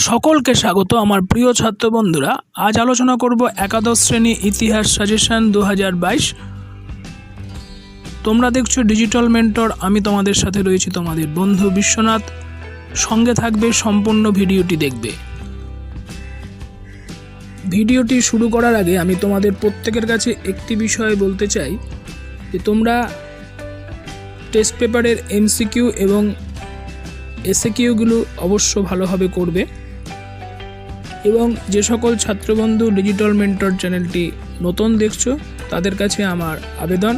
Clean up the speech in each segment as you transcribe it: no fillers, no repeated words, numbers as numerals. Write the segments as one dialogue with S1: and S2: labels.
S1: সকলকে স্বাগত আমার প্রিয় ছাত্র বন্ধুরা। আজ আলোচনা করব একাদশ শ্রেণী ইতিহাস সাজেশন 2022। তোমরা দেখছো ডিজিটাল মেন্টর, আমি তোমাদের সাথে রয়েছি তোমাদের বন্ধু বিশ্বনাথ। সঙ্গে থাকবে, সম্পূর্ণ ভিডিওটি দেখবে। ভিডিওটি শুরু করার আগে আমি তোমাদের প্রত্যেকের কাছে একটি বিষয় বলতে চাই যে তোমরা টেস্ট পেপারের এমসিকিউ এবং এসএকিউগুলো অবশ্য ভালোভাবে করবে এবং যে সকল ছাত্রবন্ধু ডিজিটাল মেন্টর চ্যানেলটি নতুন দেখছো তাদের কাছে আমার আবেদন,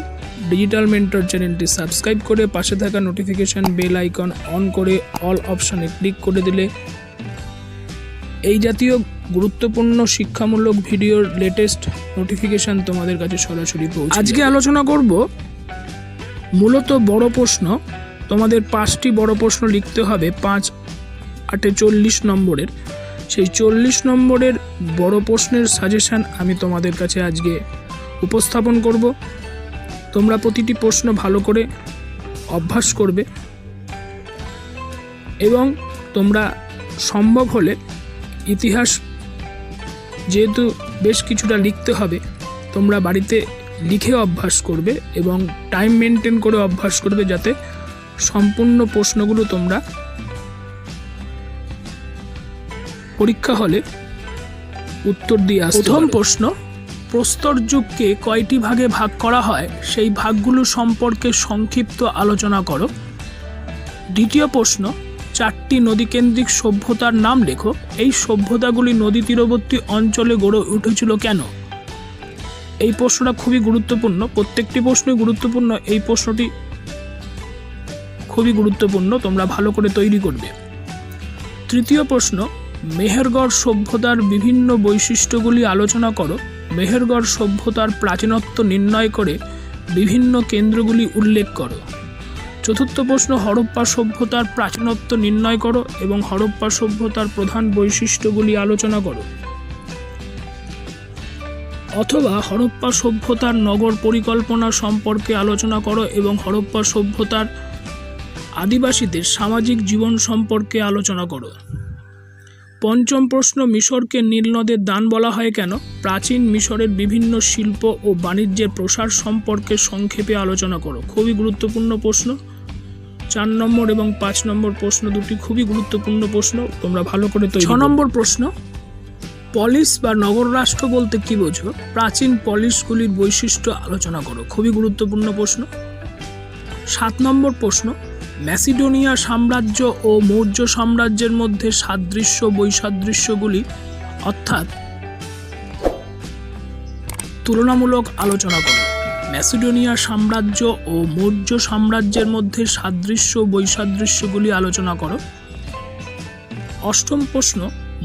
S1: ডিজিটাল মেন্টর চ্যানেলটি সাবস্ক্রাইব করে পাশে থাকা নোটিফিকেশান বেল আইকন অন করে অল অপশানে ক্লিক করে দিলে এই জাতীয় গুরুত্বপূর্ণ শিক্ষামূলক ভিডিওর লেটেস্ট নোটিফিকেশান তোমাদের কাছে সরাসরি পৌঁছে। আজকে আলোচনা করব মূলত বড় প্রশ্ন। তোমাদের 5টি বড় প্রশ্ন লিখতে হবে, 5 8 40 নম্বরের। সেই 40 নম্বরের বড় প্রশ্নের সাজেশান আমি তোমাদের কাছে আজকে উপস্থাপন করব। তোমরা প্রতিটি প্রশ্ন ভালো করে অভ্যাস করবে এবং তোমরা সম্ভব হলে ইতিহাস যেহেতু বেশ কিছুটা লিখতে হবে, তোমরা বাড়িতে লিখে অভ্যাস করবে এবং টাইম মেনটেন করে অভ্যাস করবে যাতে সম্পূর্ণ প্রশ্নগুলো তোমরা পরীক্ষা হলে উত্তর দিয়ে আসতে। প্রথম প্রশ্ন, প্রস্তর যুগকে কয়টি ভাগে ভাগ করা হয় সেই ভাগগুলো সম্পর্কে সংক্ষিপ্ত আলোচনা করো। দ্বিতীয় প্রশ্ন, 4টি নদীকেন্দ্রিক সভ্যতার নাম লেখো। এই সভ্যতাগুলি নদী তীরবর্তী অঞ্চলে গড়ে উঠেছিল কেন? এই প্রশ্নটা খুবই গুরুত্বপূর্ণ, প্রত্যেকটি প্রশ্নই গুরুত্বপূর্ণ, এই প্রশ্নটি খুবই গুরুত্বপূর্ণ, তোমরা ভালো করে তৈরি করবে। তৃতীয় প্রশ্ন, মেহেরগড় সভ্যতার বিভিন্ন বৈশিষ্ট্যগুলি আলোচনা করো। মেহেরগড় সভ্যতার প্রাচীনত্ব নির্ণয় করে বিভিন্ন কেন্দ্রগুলি উল্লেখ করো। চতুর্থ প্রশ্ন, হরপ্পা সভ্যতার প্রাচীনত্ব নির্ণয় করো এবং হরপ্পা সভ্যতার প্রধান বৈশিষ্ট্যগুলি আলোচনা করো। অথবা হরপ্পা সভ্যতার নগর পরিকল্পনা সম্পর্কে আলোচনা করো এবং হরপ্পা সভ্যতার আদিবাসীদের সামাজিক জীবন সম্পর্কে আলোচনা করো। পঞ্চম প্রশ্ন, মিশরকে নীলনদের দান বলা হয় কেন? প্রাচীন মিশরের বিভিন্ন শিল্প ও বাণিজ্যের প্রসার সম্পর্কে সংক্ষেপে আলোচনা করো। খুবই গুরুত্বপূর্ণ প্রশ্ন। 4 নম্বর এবং 5 নম্বর প্রশ্ন দুটি খুবই গুরুত্বপূর্ণ প্রশ্ন, তোমরা ভালো করে তৈরি। 6 নম্বর প্রশ্ন, পলিস বা নগর রাষ্ট্র বলতে কি বোঝো? প্রাচীন পলিসগুলির বৈশিষ্ট্য আলোচনা করো। খুবই গুরুত্বপূর্ণ প্রশ্ন। 7 নম্বর প্রশ্ন, ম্যাসিডোনিয়া সাম্রাজ্য ও মৌর্য সাম্রাজ্যের মধ্যে সাদৃশ্য বৈসাদৃশ্যগুলি অর্থাৎ তুলনামূলক আলোচনা করো। ম্যাসিডোনিয়া সাম্রাজ্য ও মৌর্য সাম্রাজ্যের মধ্যে সাদৃশ্য বৈসাদৃশ্যগুলি আলোচনা করো। 8ম প্রশ্ন,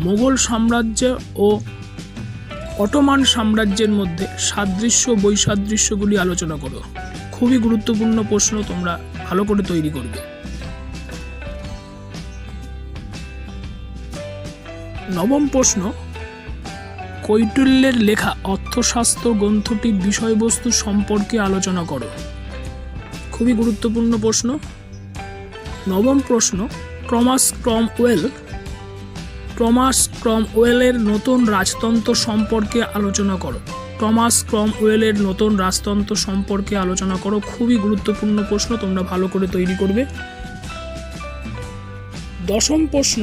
S1: মোগল সাম্রাজ্য ও অটোমান সাম্রাজ্যের মধ্যে সাদৃশ্য বৈসাদৃশ্যগুলি আলোচনা করো। খুবই গুরুত্বপূর্ণ প্রশ্ন, তোমরা ভালো করে তৈরি করবে। 9ম প্রশ্ন, কৈটিল্যের লেখা অর্থশাস্ত্র গ্রন্থটির বিষয়বস্তু সম্পর্কে আলোচনা করো। খুবই গুরুত্বপূর্ণ প্রশ্ন। 9ম প্রশ্ন, টমাস ক্রমওয়েলের নতুন রাজতন্ত্র সম্পর্কে আলোচনা করো। টমাস ক্রমওয়েলের নতুন রাজতন্ত্র সম্পর্কে আলোচনা করো। খুবই গুরুত্বপূর্ণ প্রশ্ন, তোমরা ভালো করে তৈরি করবে। 10ম প্রশ্ন,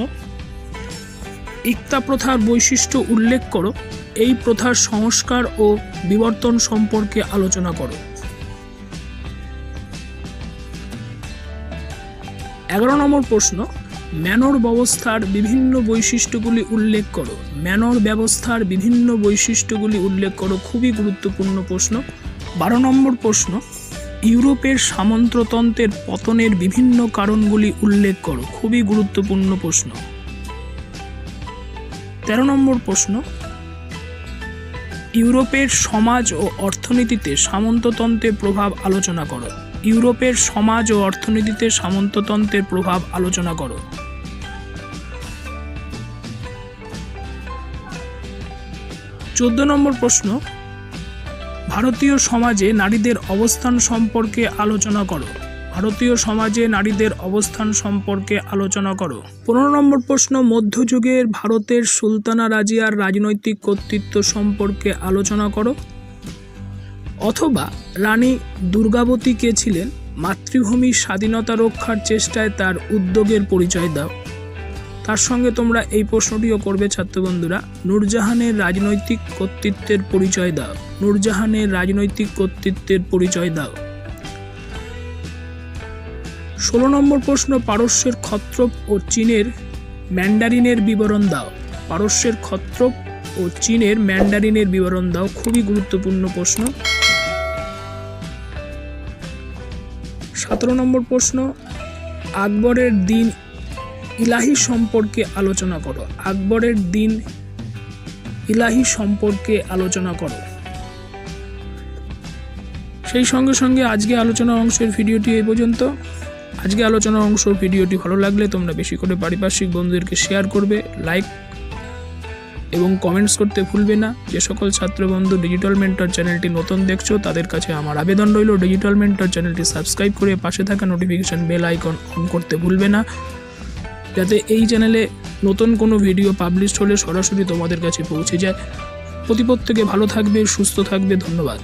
S1: ইক্তা প্রথার বৈশিষ্ট্য উল্লেখ করো। এই প্রথার সংস্কার ও বিবর্তন সম্পর্কে আলোচনা করো। 11 নম্বর প্রশ্ন, ম্যানর ব্যবস্থার বিভিন্ন বৈশিষ্ট্যগুলি উল্লেখ করো। ম্যানর ব্যবস্থার বিভিন্ন বৈশিষ্ট্যগুলি উল্লেখ করো। খুবই গুরুত্বপূর্ণ প্রশ্ন। 12 নম্বর প্রশ্ন, ইউরোপের সামন্ততন্ত্রের পতনের বিভিন্ন কারণগুলি উল্লেখ করো। খুবই গুরুত্বপূর্ণ প্রশ্ন। 13 নম্বর প্রশ্ন, ইউরোপের সমাজ ও অর্থনীতিতে সামন্ততন্ত্রের প্রভাব আলোচনা করো। ইউরোপের সমাজ ও অর্থনীতিতে সামন্ততন্ত্রের প্রভাব আলোচনা করো। 14 নম্বর প্রশ্ন, ভারতীয় সমাজে নারীদের অবস্থান সম্পর্কে আলোচনা করো। ভারতীয় সমাজে নারীদের অবস্থান সম্পর্কে আলোচনা করো। 15 নম্বর প্রশ্ন, মধ্যযুগের ভারতের সুলতানা রাজিয়ার রাজনৈতিক কর্তৃত্ব সম্পর্কে আলোচনা করো। অথবা রানী দুর্গাবতী কে ছিলেন? মাতৃভূমির স্বাধীনতা রক্ষার চেষ্টায় তার উদ্যোগের পরিচয় দাও। তার সঙ্গে তোমরা এই প্রশ্নটিও করবে ছাত্র বন্ধুরা, নূরজাহানের রাজনৈতিক কর্তৃত্বের পরিচয় দাও। নূরজাহানের রাজনৈতিক কর্তৃত্বের পরিচয় দাও। 16 নম্বর প্রশ্ন, পারস্যের ক্ষত্রপ ও চীনের ম্যান্ডারিনের বিবরণ দাও। পারস্যের ক্ষত্রপ ও চীনের ম্যান্ডারিনের বিবরণ দাও। খুবই গুরুত্বপূর্ণ প্রশ্ন। 17 নম্বর প্রশ্ন, আকবরের দিন ইলাহি সম্পর্কে আলোচনা করো। আকবরের দিন ইলাহি সম্পর্কে আলোচনা করো। সেই সঙ্গে সঙ্গে আজকে আলোচনা অংশের ভিডিওটি এই পর্যন্ত। আজকে আলোচনা অংশ ভিডিওটি ভালো লাগলে তোমরা বেশি করে পারিপার্শ্বিক বন্ধুদেরকে শেয়ার করবে, লাইক এবং কমেন্টস করতে ভুলবে না। যে সকল ছাত্র বন্ধু ডিজিটাল মেন্টর চ্যানেলটি নতুন দেখছো তাদের কাছে আমার আবেদন রইল, ডিজিটাল মেন্টর চ্যানেলটি সাবস্ক্রাইব করে পাশে থাকা নোটিফিকেশন বেল আইকন অন করতে ভুলবে না, যাতে এই চ্যানেলে নতুন কোনো ভিডিও পাবলিশ হলে সরাসরি তোমাদের কাছে পৌঁছে যায়। প্রত্যেকে ভালো থাকবে, সুস্থ থাকবে। ধন্যবাদ।